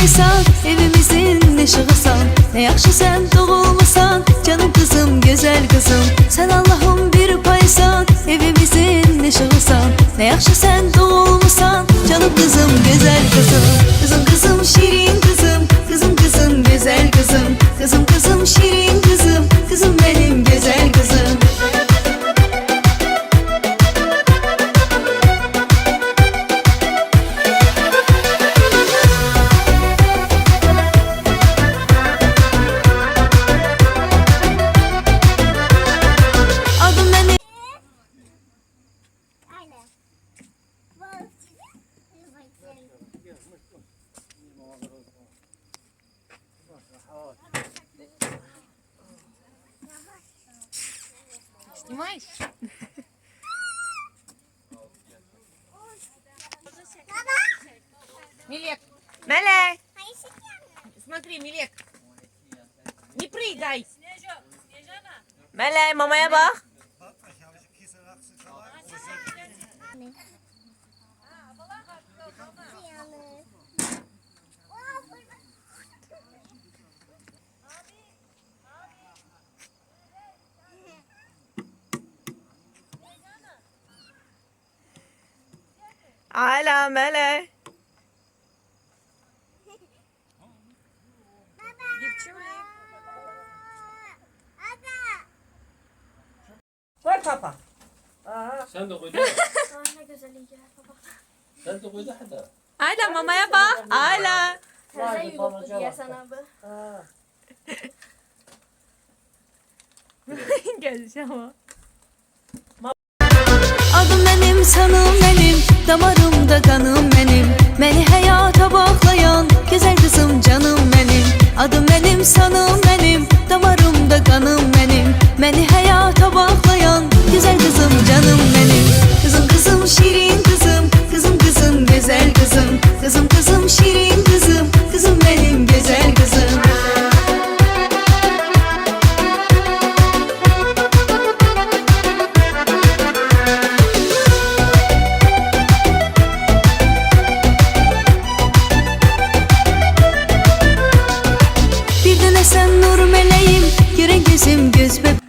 paysan, evimizin ışığısan. Ne yaxşı sen doğulmusan, canım kızım, güzel kızım. Sen Allah'ın bir paysan, evimizin ışığısan. Ne yaxşı sen doğulmusan, canım kızım, güzel kızım. Kızım kızım, şirin kızım, kızım kızım, güzel kızım. Kızım kızım, şirin kızım, kızım benim güzel kızım. Снимаешь? Милек. Melek. Смотри, Милек. Не прыгай. Melek mamaya bak. Hala Melek. Ver papa. Sen de koydun. Ne güzelliği ya baba. Sen de koydun hadi. Hala mamaya bak. Hala. Sen yuluklu diye sana bu. Geleceğim ama. Adım benim, sanım benim, damarımda kanım benim. Beni hayata bağlayan güzel kızım, canım benim. Adım benim, sanım benim, damarımda kanım benim. Beni hayata bağlayan güzel kızım, canım benim. Kızım kızım, şirin kızım, kızım kızım, güzel kızım. Kızım kızım, şirin kızım, kızım benim güzel kızım. Bir dene sen nur meleğim, gören gözüm göz bebeğim.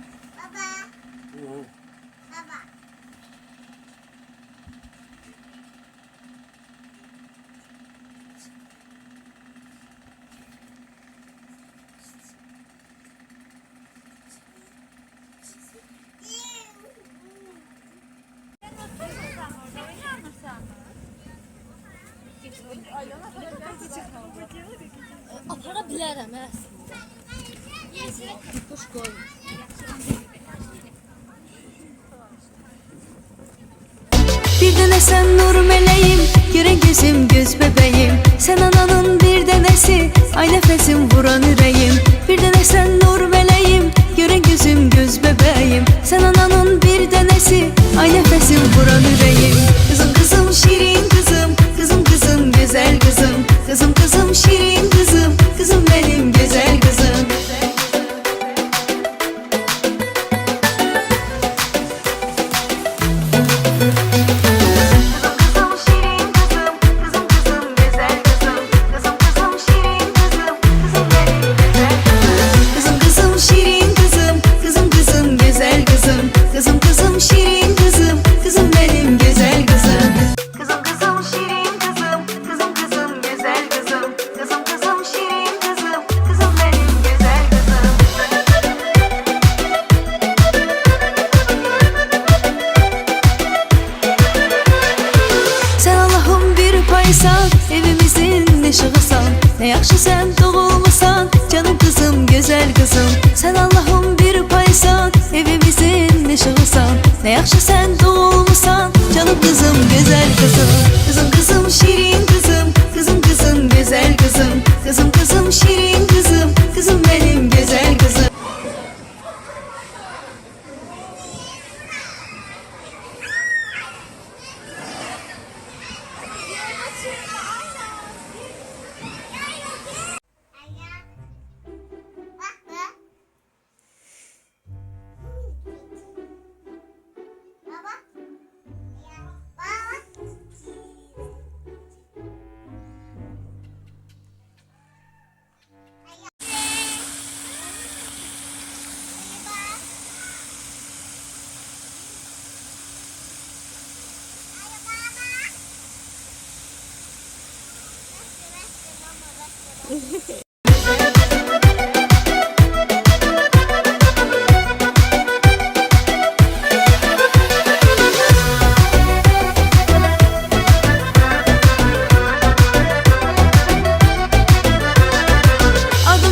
Apara bilərəm hə. Kuş qoy. Bir dene sen nur meleğim, gören gözüm göz bebeğim. Sen ananın bir denesi, ay nefesim vuran yüreğim. Bir dene sen nur meleğim, gören gözüm göz bebeğim. Sen ananın bir denesi, ay nefesim vuran yüreğim. Kızım kızım, şirin kızım, kızım kızım, güzel kızım. Kızım kızım, şirin kızım, kızım benim güzel kızım. Kızım kızım, şirin kızım, kızım kızım, güzel kızım. Kızım kızım, şirin kızım, kızım benim güzel kızım. Kızım kızım, şirin kızım, kızım kızım, güzel kızım. Kızım kızım, şirin kızım, kızım benim güzel kızım. Sen Allah'ın bir paysan, evimizin ışığısan. Ne yaxşı sen doğulmusan, canım kızım, güzel kızım. Sen Allah'ın bir paysan, evimizin ışığısan. Ne yaxşı sen doğulmusan, canım kızım, güzel kızım. Kızım kızım, şirin kızım, kızım kızım, güzel kızım. Kızım kızım, şirin kızım, kızım benim güzel kızım. Adım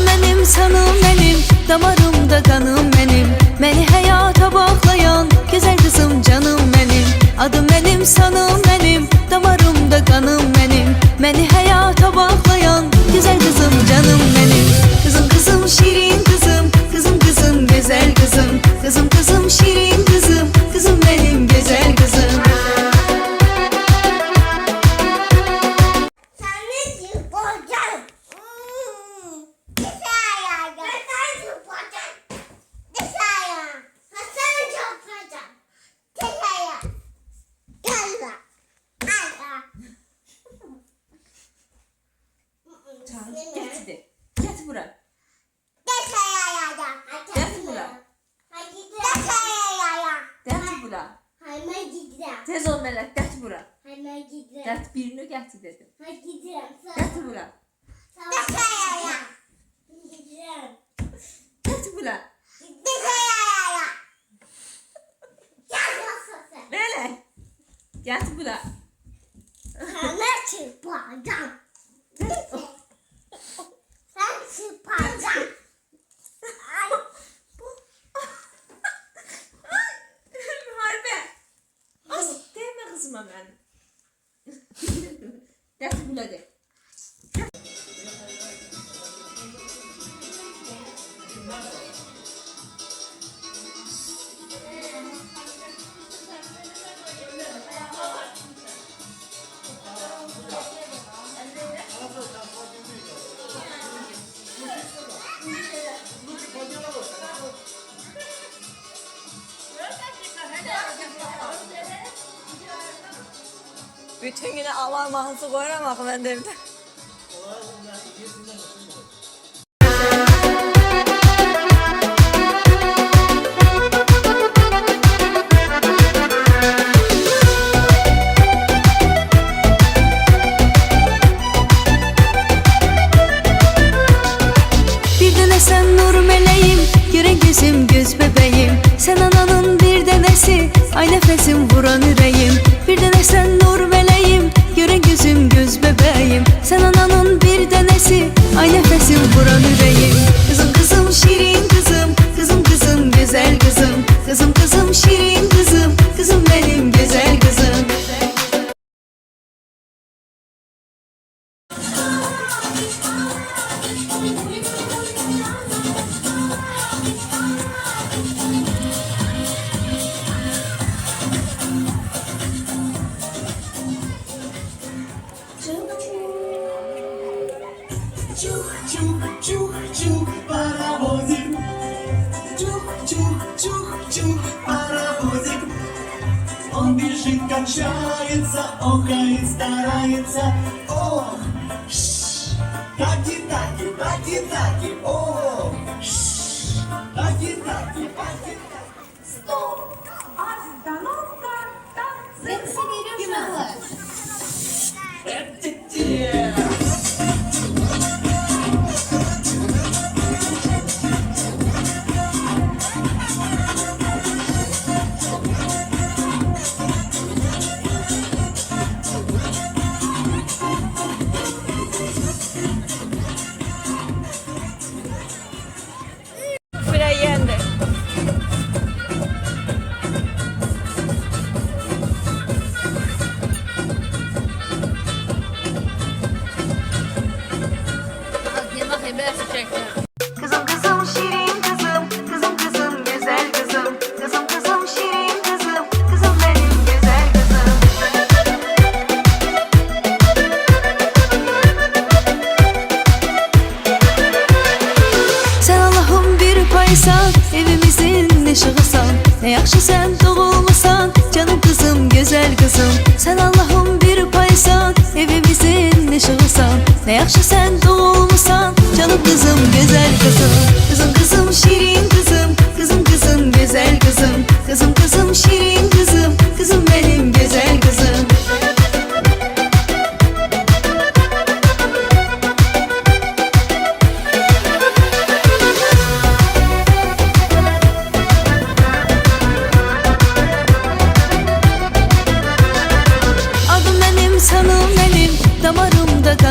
benim, sanım benim, damarımda kanım benim. Beni hayata bağlayan güzel kızım canım benim. Adım benim, sanım benim, damarımda kanım benim. Beni hayata bağlayan güzel kızım canım benim. Kızım kızım şirin kızım, kızım kızım güzel kızım. Kızım kızım şirin kızım, kızım benim güzel kızım. Getir. Getir bura. Getir bura. Getir bura. Tez ol Melek, getir bura. Getir birini getir dedim. Getir bura. Getir bura. Melek. Getir bura. Harbi. Az değme kızıma benim. Getir bura de. Bütün günü avar mahısı koyramak ben de evde. Bir dene sen nur meleğim, gören gözüm göz bebeğim. Sen ananın bir denesi, ay nefesim vuran yüreğim. Bir dene sen nur meleğim, gören gözüm göz bebeğim. Sen ananın bir denesi, ay nefesim vuran yüreğim. Kızım kızım şirin kızım, kızım kızım güzel kızım. Kızım kızım şirin kızım, kızım benim güzel kızım. Чух, чух, чух, чух, паровозик. Чух, чух, чух, чух, паровозик. Он бежит, качается, охает, старается. Ох, таки-таки, таки-таки, ох, таки-таки, таки-таки. Bira yendi. Kızım kızım şirin kızım, kızım kızım güzel kızım. Kızım kızım şirin kızım, kızım benim güzel kızım. Sen Allah'ım bir paysan, evimizin ışığısan. Ne yaxşı sen doğulmusan, canım kızım güzel kızım. Sen Allah'ım bir paysan, evimizin ışığısan. Ne yaxşı sen doğulmusan, canım kızım güzel kızım. Kızım kızım şirin kızım, kızım kızım güzel kızım. Kızım kızım şirin kızım, kızım benim güzel kızım.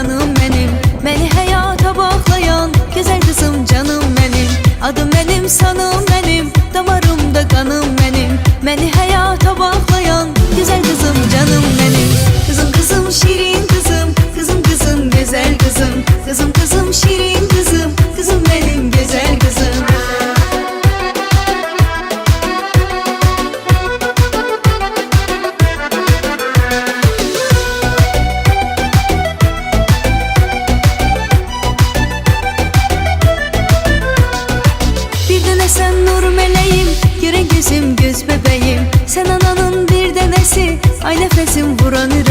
canım benim. Beni hayata bağlayan güzel kızım canım benim. Adım benim, sanım benim, damarımda kanım benim. Beni hayata bağlayan güzel kızım canım benim. Kızım kızım şirin kızım, kızım kızım güzel kızım. Kızım kızım şirin kızım, kızım benim güzel kızım. Bir dənə sən nur mələyim, görən gözüm göz bebeğim. Sen ananın bir dənəsi, ay nəfəsim vuran ürəyim.